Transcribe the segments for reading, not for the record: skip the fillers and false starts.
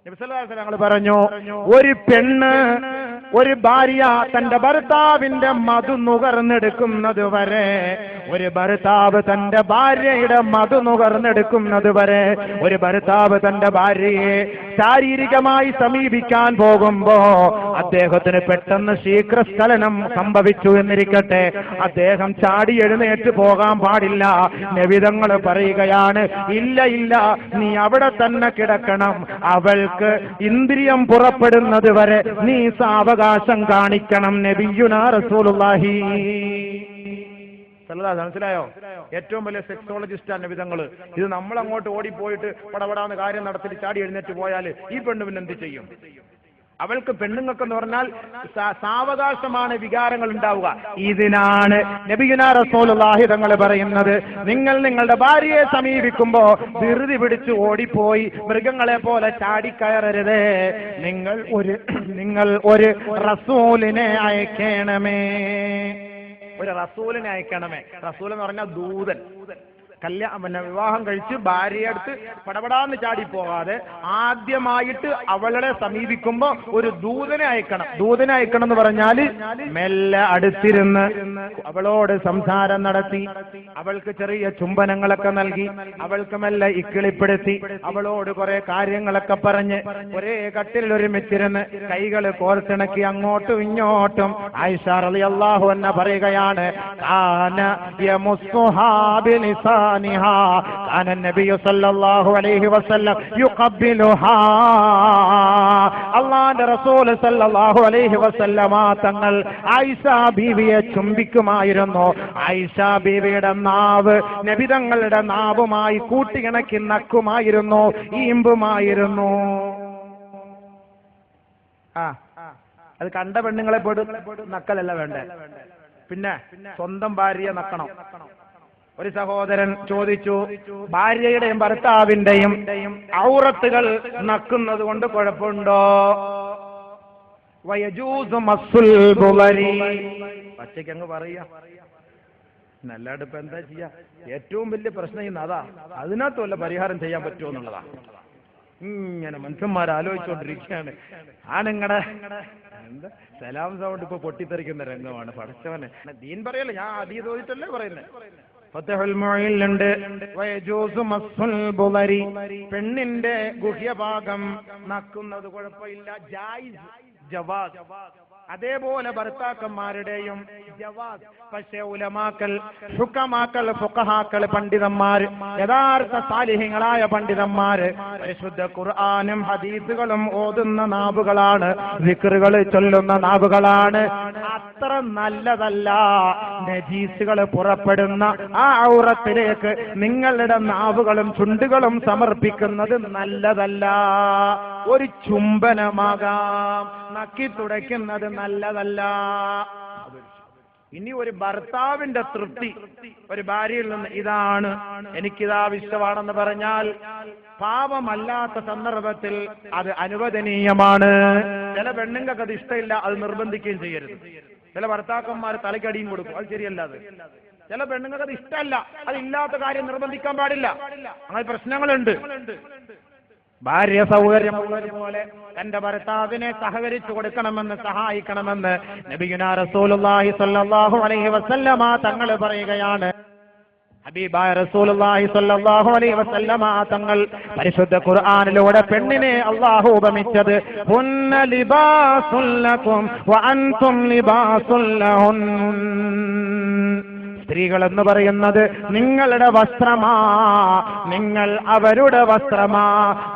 നബി സല്ലല്ലാഹു അലൈഹി വസല്ലം പറഞ്ഞു, ഒരു പെണ്ണ്, ഒരു ഭാര്യ തന്റെ ഭർത്താവിന്റെ മധു നുകർന്നെടുക്കുന്നത് വരെ, ഒരു ഭർത്താവ് തന്റെ ഭാര്യയുടെ മധു നുകർന്നെടുക്കുന്നത് വരെ, ഒരു ഭർത്താവ് തന്റെ ഭാര്യയെ ശാരീരികമായി സമീപിക്കാൻ പോകുമ്പോ അദ്ദേഹത്തിന് പെട്ടെന്ന് ശീഘ്രസ്ഖലനം സംഭവിച്ചു എന്നിരിക്കട്ടെ, അദ്ദേഹം ചാടി എഴുന്നേറ്റ് പോകാൻ പാടില്ല. നബി തങ്ങൾ പറയുകയാണ്, ഇല്ല ഇല്ല, നീ അവിടെ തന്നെ കിടക്കണം. അവൾക്ക് ഇന്ദ്രിയം പുറപ്പെടുന്നത് വരെ നീ സാവകാശം കാണിക്കണം. നബിയുനാ റസൂലുള്ളാഹി. മനസ്സിലായോ? ഏറ്റവും വലിയ സെക്സോളജിസ്റ്റാണ് നബി തങ്ങൾ. ഇത് നമ്മൾ അങ്ങോട്ട് ഓടിപ്പോയിട്ട് പടപടാന്ന് കാര്യം നടത്തിയിട്ട് ചാടി എഴുന്നേറ്റ് പോയാൽ ഈ പെണ്ണ് പിന്നെ എന്ത് ചെയ്യും? അവൾക്ക്, പെണ്ണുങ്ങൾക്കെന്ന് പറഞ്ഞാൽ സാവകാശമാണ് വികാരങ്ങൾ ഉണ്ടാവുക. ഇതിനാണ് നബിയുനാ റസൂലുള്ളാഹി തങ്ങൾ പറയുന്നത്, നിങ്ങൾ നിങ്ങളുടെ ഭാര്യയെ സമീപിക്കുമ്പോ ധൃതി പിടിച്ച് ഓടിപ്പോയി മൃഗങ്ങളെ പോലെ ചാടിക്കയറരുത്. നിങ്ങൾ ഒരു റസൂലിനെ അയക്കണമേ, ഒരു റസൂലിനെ അയക്കണമേ. റസൂൽ എന്ന് പറഞ്ഞാൽ ദൂതൻ. വിവാഹം കഴിച്ച് ഭാര്യയെ അടുത്ത് പടപടാന്ന് ചാടിപ്പോകാതെ ആദ്യമായിട്ട് അവളെ സമീപിക്കുമ്പോ ഒരു ദൂതനെ അയക്കണം. ദൂതനെ അയക്കണം എന്ന് പറഞ്ഞാൽ മെല്ലെ അടുത്തിരുന്ന് അവളോട് സംസാരം നടത്തി, അവൾക്ക് ചെറിയ ചുംബനങ്ങളൊക്കെ നൽകി, അവൾക്ക് മെല്ലെ ഇക്കിളിപ്പെടുത്തി, അവളോട് കുറെ കാര്യങ്ങളൊക്കെ പറഞ്ഞ് ഒരേ കട്ടിൽ ഒരുമിച്ചിരുന്ന് കൈകൾ കോർത്തിണക്കി അങ്ങോട്ടും ഇങ്ങോട്ടും. ആയിഷ റളിയല്ലാഹു അൻഹ പറയുകയാണ്, കാന യമുസ്സുഹാ ബിലിസാ كان النبي صلى الله عليه وسلم يقبلها. അല്ലാഹുവിന്റെ റസൂൽ സല്ലല്ലാഹു അലൈഹി വസല്ലമ തങ്ങൾ ആയിഷ ബീവിയെ ചുംബിക്കുമായിരുന്നു. ആയിഷ ബീവിയുടെ നാവ് നബി തങ്ങളുടെ നാവുമായി കൂട്ടിയിണക്കി നക്കുമായിരുന്നു, ഈമ്പുമായിരുന്നു. അത് കണ്ട പെണ്ണുങ്ങളെ പോയിട്ട് നക്കലല്ല വേണ്ടേ, പിന്നെ സ്വന്തം ഭാര്യയെ നക്കണം. ഒരു സഹോദരൻ ചോദിച്ചു, ഭാര്യയുടെയും ഭർത്താവിന്റെയും ഔറത്തുകൾ നക്കുന്നത് കൊണ്ട് കുഴപ്പമുണ്ടോ? വയജൂസു മസ്സുൽ ബുളരി. പച്ചയ്ക്ക് അങ്ങ് പറയാ, നല്ലാണ്ട് ഇപ്പൊ എന്താ ചെയ്യാ? ഏറ്റവും വലിയ പ്രശ്നം ഇന്ന് അതാ. അതിനകത്ത് വല്ല പരിഹാരം ചെയ്യാൻ പറ്റുമോ എന്നുള്ളതാ. ഇങ്ങനെ മനുഷ്യന്മാർ ആലോചിച്ചുകൊണ്ടിരിക്കുകയാണ്. ആണുങ്ങടെ എന്താ സലാം സൗണ്ട് ഇപ്പൊ പൊട്ടിത്തെറിക്കുന്ന രംഗമാണ്. പഠിച്ചവനെ ദീൻ പറയല്ലേ, ഞാൻ അതീ തോന്നിട്ടല്ലേ പറയുന്നത്. പെണ്ണിന്റെ ഗുഹ്യഭാഗം നക്കുന്നത് കുഴപ്പമില്ല, ജായിസ്, ജവാസ്. അതേപോലെ ഭർത്താക്കന്മാരുടെയും ജവാസ്. പക്ഷേ ഉലമാക്കൾ, ഹുക്കമാക്കൾ, ഫുഖഹാക്കൾ, പണ്ഡിതന്മാർ, യഥാർത്ഥ സാലിഹ്യങ്ങളായ പണ്ഡിതന്മാര് പരിശുദ്ധ ഖുർആനും ഹദീസുകളും ഓതുന്ന നാവുകളാണ്, ദിക്റുകൾ ചൊല്ലുന്ന നാവുകളാണ്. അത്ര നല്ലതല്ല നജീസുകൾ പുറപ്പെടുന്ന ആ ഔറത്തിലേക്ക് നിങ്ങളുടെ നാവുകളും ചുണ്ടുകളും സമർപ്പിക്കുന്നത് നല്ലതല്ല. ഒരു ചുംബനമാകാം, നക്കി തുടയ്ക്കുന്നത് നല്ലതല്ല. ഇനി ഒരു ഭർത്താവിന്റെ തൃപ്തി ഒരു ഭാര്യയിൽ നിന്ന്, ഇതാണ് എനിക്കിതാവശ്യമാണെന്ന് പറഞ്ഞാൽ പാപമല്ലാത്ത സന്ദർഭത്തിൽ അത് അനുവദനീയമാണ്. ചില പെണ്ണുങ്ങൾക്ക് അത് ഇഷ്ടമില്ല, അത് നിർബന്ധിക്കുകയും ചെയ്യരുത്. ചില ഭർത്താക്കന്മാർ തലക്കടിയും കൊടുക്കും, അത് ശരിയല്ല. അത് ചില പെണ്ണുങ്ങൾക്ക് അത് ഇഷ്ടമല്ല, അതില്ലാത്ത കാര്യം നിർബന്ധിക്കാൻ പാടില്ല. അങ്ങനെ പ്രശ്നങ്ങളുണ്ട്. ഭാര്യ സൗകര്യമുള്ളതുപോലെ തന്റെ ഭർത്താവിനെ സഹകരിച്ചു കൊടുക്കണമെന്ന്, സഹായിക്കണമെന്ന് നബിയുനാ റസൂലുള്ളാഹി സ്വല്ലല്ലാഹു അലൈഹി വസല്ലമ തങ്ങൾ പറയുകയാണ്. ഹബീബായ റസൂലുള്ളാഹി സ്വല്ലല്ലാഹു അലൈഹി വസല്ലമ തങ്ങൾ പരിശുദ്ധ ഖുർആനിലൂടെ പെണ്ണിനെ അല്ലാഹു ഉപമിച്ചത് ഹുന്ന ലിബാസുൽ ലക്കും വ അൻതും ലിബാസുൽ ലഹുൻ. സ്ത്രീകൾ എന്ന് പറയുന്നത് നിങ്ങളുടെ വസ്ത്രമാ, നിങ്ങൾ അവരുടെ വസ്ത്രമാ.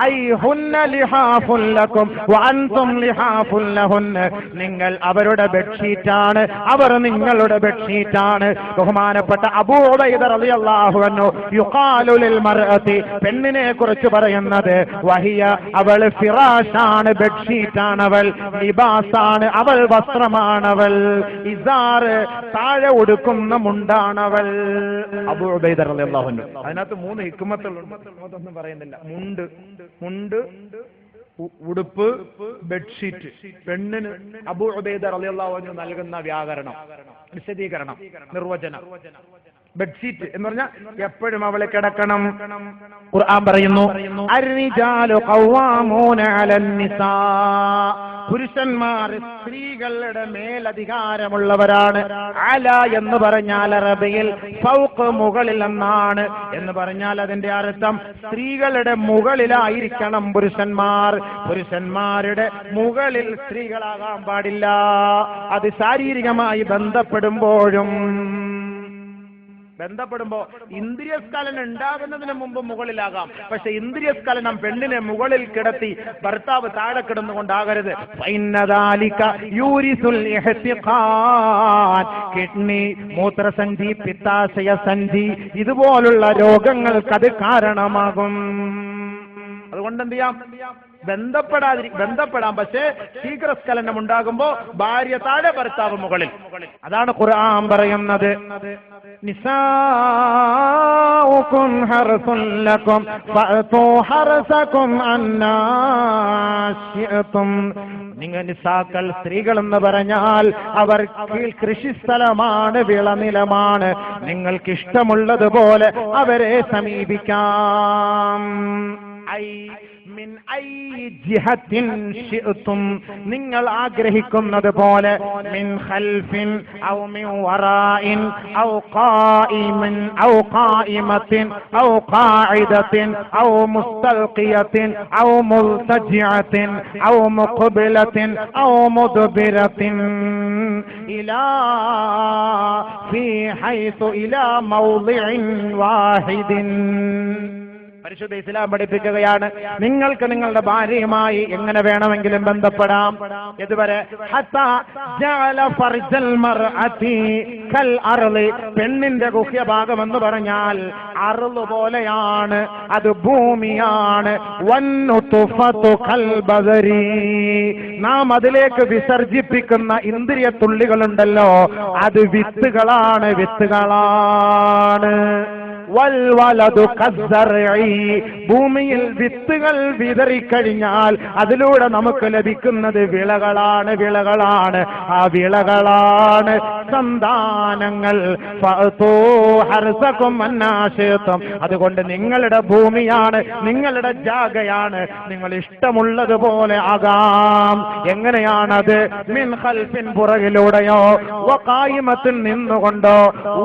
ഐ ഹുന്ന ലിഹാഫുൽ ലക്കും വ അൻതും ലിഹാഫുൽ ലഹുന്ന. നിങ്ങൾ അവരുടെ ബെഡ്ഷീറ്റാണ്, അവർ നിങ്ങളുടെ ബെഡ്ഷീറ്റാണ്. ബഹുമാനപ്പെട്ട അബൂ ഉബൈദ റളിയല്ലാഹു അൻഹു യുഖാലു ലിൽ മർഅതി, പെണ്ണിനെ കുറിച്ച് പറയുന്നത് വഹിയ, അവൾ ഫിറാഷാണ്, ബെഡ്ഷീറ്റാണ് അവൾ, ലിബാസാണ് അവൾ, വസ്ത്രമാണവൾ, ഇസാർ താഴെ ഉടുക്കുന്ന മുണ്ടാണവൾ. അബൂ ഉബൈദ റളിയല്ലാഹു അൻഹു. അതിനകത്ത് 3 ഹിക്മത്തുകളുണ്ട്, അതൊന്നും പറയുന്നില്ല. മുണ്ട്, ഉടുപ്പ്, ബെഡ്ഷീറ്റ്. പെണ്ണിന് അബൂ ഉബൈദ റളിയല്ലാഹു അൻഹു നൽകുന്ന വ്യാകരണം, വിശദീകരണം, നിർവചനം. ബെഡ്ഷീറ്റ് എന്ന് പറഞ്ഞാൽ എപ്പോഴും അവളെ കിടക്കണം. ഖുർആൻ പറയുന്നു അർരിജാലു ഖവ്വാമൂന അലൻ നിസാ, പുരുഷന്മാർ സ്ത്രീകളുടെ മേലധികാരമുള്ളവരാണ്. അല എന്ന് പറഞ്ഞാൽ അറബിയിൽ ഫൗഖ് മുകളിൽ എന്നാണ്. എന്ന് പറഞ്ഞാൽ അതിന്റെ അർത്ഥം സ്ത്രീകളുടെ മുകളിലായിരിക്കണം പുരുഷന്മാർ. പുരുഷന്മാരുടെ മുകളിൽ സ്ത്രീകളാകാൻ പാടില്ല. അത് ശാരീരികമായി ബന്ധപ്പെടുമ്പോഴും ഇന്ദ്രിയസ്ഖലനം ഉണ്ടാകുന്നതിന് മുമ്പ് മുകളിലാകാം. പക്ഷെ ഇന്ദ്രിയസ്ഖലനം പെണ്ണിനെ മുകളിൽ കിടത്തി ഭർത്താവ് താഴെ കിടന്നുകൊണ്ടാകരുത്. കിഡ്നി, മൂത്രസഞ്ചി, പിത്താശയ സഞ്ചി ഇതുപോലുള്ള രോഗങ്ങൾക്കത് കാരണമാകും. അതുകൊണ്ട് എന്ത് ചെയ്യാം? ബന്ധപ്പെടാം. പക്ഷേ ശീഘ്രസ്ഖലനം ഉണ്ടാകുമ്പോ ഭാര്യ താഴെ, ഭർത്താവ് മുകളിൽ. അതാണ് ഖുർആൻ പറയുന്നത്. നിസാഉകും ഹർസുൻ ലക്കും ഫഅതു ഹർസകും അന്നാ ശിഅതും. നിങ്ങൾ നിസാക്കൾ, സ്ത്രീകൾ എന്ന് പറഞ്ഞാൽ അവർ കൃഷിസ്ഥലമാണ്, വിളനിലമാണ്. നിങ്ങൾക്ക് ഇഷ്ടമുള്ളതുപോലെ അവരെ സമീപിക്കാം. മിൻ ഐ ജിഹത്തിൻ ശിഅതും, നിങ്ങൾ ആഗ്രഹിക്കുന്നത് പോലെ. മിൻ ഖൽഫിൻ ഔ മിൻ വറാഇൻ ഔ ഖായിമിൻ ഔ ഖായിമത്തിൻ ഔ ഖാഇദത്തിൻ ഔ മുസ്തൽഖിയത്തിൻ ഔ മുൽതജിഅത്തിൻ ഔ മുഖ്ബിലത്തിൻ ഔ മുദ്ബിറത്തിൻ ഇലാ ഫീ ഹൈസു ഇലാ മൗദിഇൻ വാഹിദിൻ. പരിശുദ്ധ ഇസ്ലാം പഠിപ്പിക്കുകയാണ്, നിങ്ങൾക്ക് നിങ്ങളുടെ ഭാര്യയുമായി എങ്ങനെ വേണമെങ്കിലും ബന്ധപ്പെടാം. ഇതുവരെ പെണ്ണിന്റെ ഗുഹ്യഭാഗം എന്ന് പറഞ്ഞാൽ അർള് പോലെയാണ്, അത് ഭൂമിയാണ്. നാം അതിലേക്ക് വിസർജിപ്പിക്കുന്ന ഇന്ദ്രിയ തുള്ളികളുണ്ടല്ലോ, അത് വിത്തുകളാണ്. വൽവലദു കസ്സർഇ, ഭൂമിയിൽ വിത്തുകൾ വിതറിക്കഴിഞ്ഞാൽ അതിലൂടെ നമുക്ക് ലഭിക്കുന്നത് വിളകളാണ്. ആ വിളകളാണ് സന്താനങ്ങൾ. ഫഅതു ഹർസകും അന്നാശിതും, അതുകൊണ്ട് നിങ്ങളുടെ ഭൂമിയാണ്, നിങ്ങളുടെ ജാഗയാണ്, നിങ്ങൾ ഇഷ്ടമുള്ളതുപോലെ ആകാം. എങ്ങനെയാണത്? മിൻ ഖൽഫിൻ, പുറകിലൂടെയോ, വഖായിമത്തിൻ, നിന്നുകൊണ്ടോ,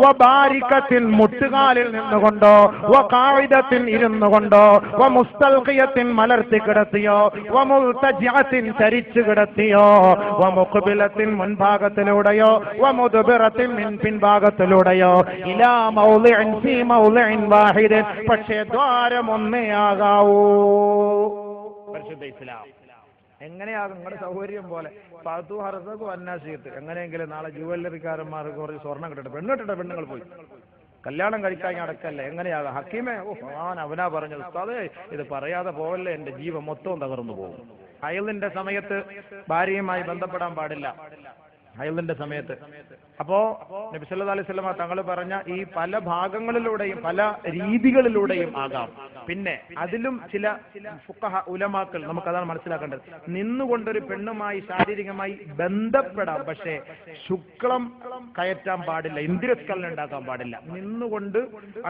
വബാരികത്തിൻ, മുട്ടുകാലിൽ കൊണ്ടോ, വഖാഇദത്തിൻ, ഇരുന്നു കൊണ്ടോ, വമുസ്തൽഖിയത്തിൻ, മലർത്തി കിടത്തിയോ, വമുൽതജിഅത്തിൻ, ചരിച്ചു കിടത്തിയോ, വമുഖ്ബിലത്തിൻ, മുൻഭാഗത്തിലൂടെയോ, വമുദ്ബിറത്തിൻ, പിൻഭാഗത്തിലൂടെയോ, ഇലാ മൗളിഇൻ ഫീ മൗളിഇൻ വാഹിദിൻ, പക്ഷേ ദ്വാരം ഒന്നേ ആകാവൂ. പരിശുദ്ധ ഇസ്ലാം എങ്ങനെയാകും? നിങ്ങളുടെ സൗകര്യം പോലെ. ഫഅതു ഹർസകും അന്നാശിയത്ത്, എങ്ങനെയെങ്കിലും നാളെ ജുവല്ലറിക്കാരന്മാർക്ക് കുറച്ച് സ്വർണ്ണം കിട്ടട്ടെ, പെണ്ണുങ്ങൾ പോയി കല്യാണം കഴിക്കാൻ അടക്കല്ല. എങ്ങനെയാകാം? ഹക്കീമേ, അവനാ പറഞ്ഞത് ഉസ്താദേ, ഇത് പറയാതെ പോവല്ലേ, എന്റെ ജീവൻ മൊത്തവും തകർന്നു പോകും. ഹൈളിന്റെ സമയത്ത് ഭാര്യയുമായി ബന്ധപ്പെടാൻ പാടില്ല. ഹൈളിന്റെ സമയത്ത് അപ്പോ നബി സല്ലല്ലാഹു അലൈഹി വസല്ലം തങ്ങൾ പറഞ്ഞ ഈ പല ഭാഗങ്ങളിലൂടെയും പല രീതികളിലൂടെയും ആകാം. പിന്നെ അതിലും ചില ഫുഖഹ ഉലമാക്കൾ, നമുക്കതാണ് മനസ്സിലാക്കേണ്ടത്, നിന്നുകൊണ്ടൊരു പെണ്ണുമായി ശാരീരികമായി ബന്ധപ്പെടാം, പക്ഷേ ശുക്ലം കയറ്റാൻ പാടില്ല, ഇന്ദ്രിയസ്ഖലനം ഉണ്ടാക്കാൻ പാടില്ല. നിന്നുകൊണ്ട്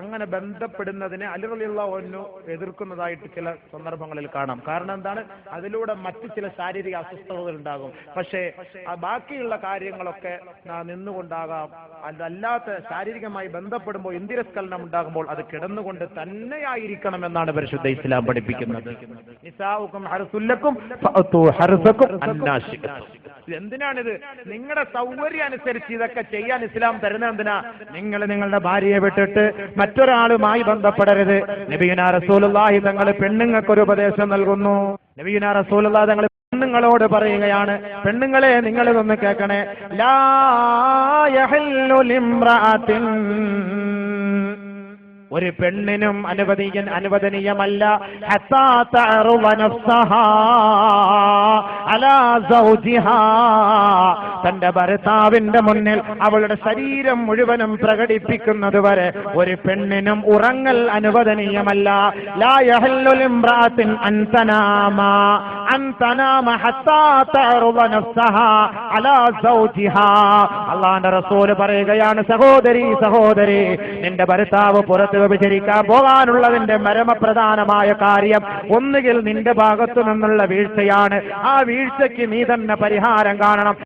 അങ്ങനെ ബന്ധപ്പെടുന്നതിനെ അലി റളിയല്ലാഹു അൻഹു എതിർക്കുന്നതായിട്ട് ചില സന്ദർഭങ്ങളിൽ കാണാം. കാരണം എന്താണ്? അതിലൂടെ മറ്റു ചില ശാരീരിക അസ്വസ്ഥതകൾ ഉണ്ടാകും. പക്ഷേ ബാക്കിയുള്ള കാര്യങ്ങളൊക്കെ നിന്നുകൊണ്ടാകാം. അതല്ലാത്ത ശാരീരികമായി ബന്ധപ്പെടുമ്പോൾ ഇന്ദ്രിയസ്ഖലനം ഉണ്ടാകുമ്പോൾ അത് കിടന്നുകൊണ്ട് തന്നെയായിരിക്കണം എന്നാണ് പരിശുദ്ധ ഇസ്ലാം പഠിപ്പിക്കുന്നത്. നിസാഉകും ഹർസുൻ ലക്കും ഫഅതു ഹർസകും അന്നാശിഅതും. എന്തിനാണിത്? നിങ്ങളുടെ സൗകര്യം അനുസരിച്ച് ഇതൊക്കെ ചെയ്യാൻ ഇസ്ലാം തരുന്നത് എന്തിനാ? നിങ്ങൾ നിങ്ങളുടെ ഭാര്യയെ വിട്ടിട്ട് മറ്റൊരാളുമായി ബന്ധപ്പെടരുത്. നബിയുനാ റസൂലുള്ളാഹി തങ്ങൾ പെണ്ണുങ്ങൾക്കൊരു ഉപദേശം നൽകുന്നു. നബിയുനാ റസൂലുള്ളാഹി തങ്ങൾ പെണ്ണുങ്ങളോട് പറയുകയാണ്, പെണ്ണുങ്ങളെ നിങ്ങളിതൊന്ന് കേൾക്കണേ. ലാ യഹില്ലു ലിംറഅത്തിൻ, ഒരു പെണ്ണിനും അനുവദനീയമല്ല ഹത്താ തഅറുവ നഫ്സഹാ അലാ സൗജിഹാ, തന്റെ ഭർത്താവിന്റെ മുന്നിൽ അവളുടെ ശരീരം മുഴുവനും പ്രകടിപ്പിക്കുന്നത് വരെ ഒരു പെണ്ണിനും ഉറങ്ങൽ അനുവദനീയമല്ല. ലാ യഹല്ലു ലിംറഅത്തിൻ അൻ തനാമ അൻ തനാമ ഹത്താ തഅറുദ നഫ്സഹാ അലാ സൗജിഹാ. അല്ലാഹുവിന്റെ റസൂൽ പറയുകയാണ്, സഹോദരി, നിന്റെ ഭർത്താവ് പുറത്ത് വ്യഭിചരിക്കാൻ പോകാനുള്ളതിന്റെ പരമപ്രധാനമായ കാര്യം ഒന്നുകിൽ നിന്റെ ഭാഗത്തു നിന്നുള്ള വീഴ്ചയാണ്. ആ വീഴ്ചയ്ക്ക് നീ തന്നെ പരിഹാരം കാണണം.